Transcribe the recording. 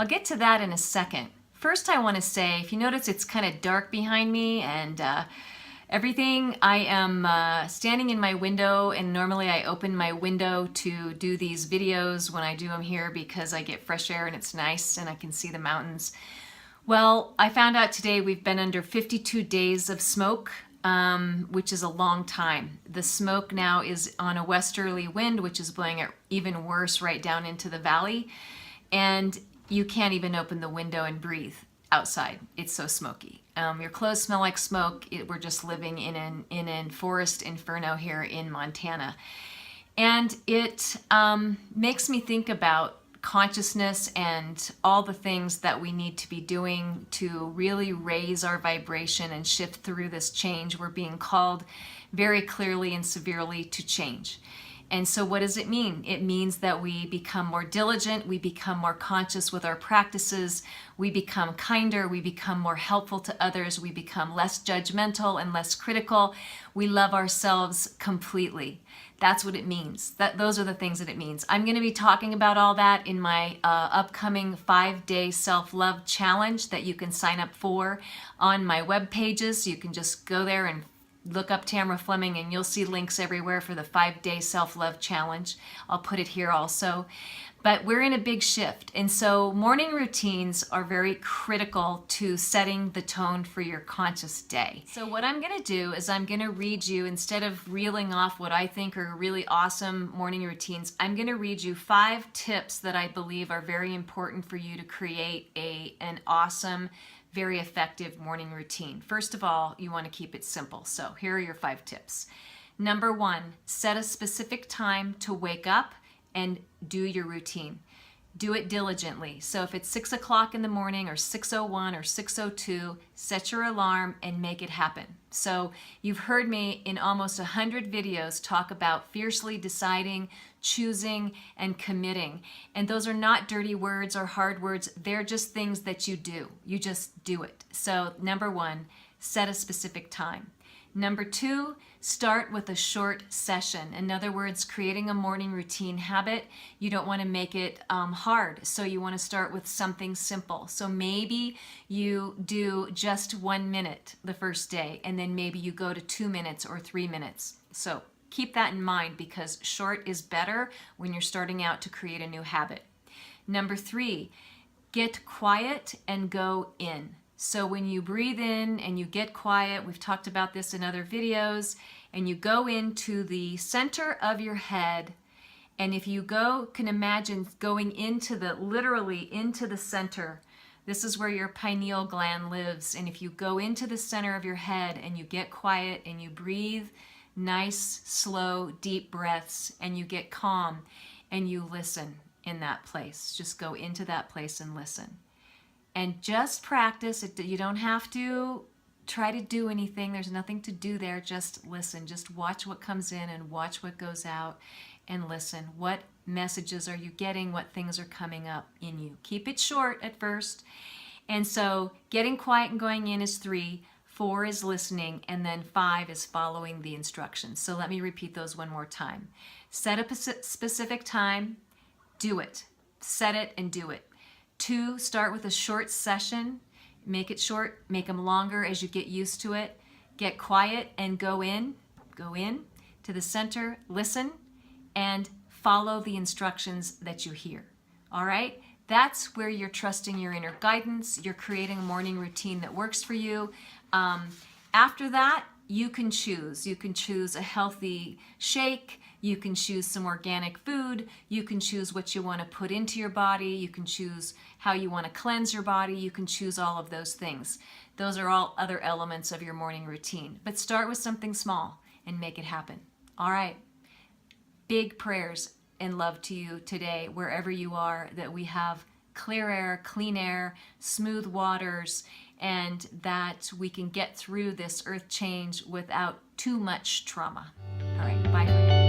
I'll get to that in a second. First, I want to say, if you notice, it's kind of dark behind me and everything. I am standing in my window, and normally I open my window to do these videos when I do them here because I get fresh air and it's nice and I can see the mountains. Well, I found out today we've been under 52 days of smoke, which is a long time. The smoke now is on a westerly wind, which is blowing it even worse right down into the valley. And you can't even open the window and breathe outside. It's so smoky. Your clothes smell like smoke. We're just living in an forest inferno here in Montana. And it makes me think about consciousness and all the things that we need to be doing to really raise our vibration and shift through this change. We're being called very clearly and severely to change. And so what does it mean? It means that we become more diligent, we become more conscious with our practices, we become kinder, we become more helpful to others, we become less judgmental and less critical. We love ourselves completely. That's what it means. Those are the things that it means. I'm going to be talking about all that in my upcoming 5-day self-love challenge that you can sign up for on my web pages. You can just go there and look up Tamara Fleming and you'll see links everywhere for the 5-day self-love challenge. I'll put it here also. But we're in a big shift. And so morning routines are very critical to setting the tone for your conscious day. So what I'm going to do is I'm going to read you, instead of reeling off what I think are really awesome morning routines, I'm going to read you 5 tips that I believe are very important for you to create an awesome, very effective morning routine. First of all, you want to keep it simple. So here are your 5 tips. Number 1, set a specific time to wake up and do your routine. Do it diligently. So if it's 6 o'clock in the morning or 6:01 or 6:02, set your alarm and make it happen. So you've heard me in almost 100 videos talk about fiercely deciding, choosing, and committing. And those are not dirty words or hard words. They're just things that you do. You just do it. So number 1, set a specific time. Number 2, start with a short session. In other words, creating a morning routine habit, you don't want to make it hard. So you want to start with something simple. So maybe you do just 1 minute the first day, and then maybe you go to 2 minutes or 3 minutes. So keep that in mind because short is better when you're starting out to create a new habit. Number 3, get quiet and go in. So when you breathe in and you get quiet, we've talked about this in other videos, and you go into the center of your head, and if you can imagine going literally into the center, this is where your pineal gland lives, and if you go into the center of your head and you get quiet and you breathe nice, slow, deep breaths, and you get calm and you listen in that place, just go into that place and listen. And just practice it. You don't have to try to do anything. There's nothing to do there. Just listen. Just watch what comes in and watch what goes out and listen. What messages are you getting? What things are coming up in you? Keep it short at first. And so getting quiet and going in is 3. 4 is listening. And then 5 is following the instructions. So let me repeat those one more time. Set a specific time. Do it. Set it and do it. 2, start with a short session. Make it short, make them longer as you get used to it. Get quiet and go in to the center, listen, and follow the instructions that you hear. All right? That's where you're trusting your inner guidance. You're creating a morning routine that works for you. After that, you can choose. You can choose a healthy shake. You can choose some organic food. You can choose what you want to put into your body. You can choose how you want to cleanse your body. You can choose all of those things. Those are all other elements of your morning routine. But start with something small and make it happen. All right. Big prayers and love to you today, wherever you are, that we have clear air, clean air, smooth waters, and that we can get through this earth change without too much trauma. All right. Bye for now.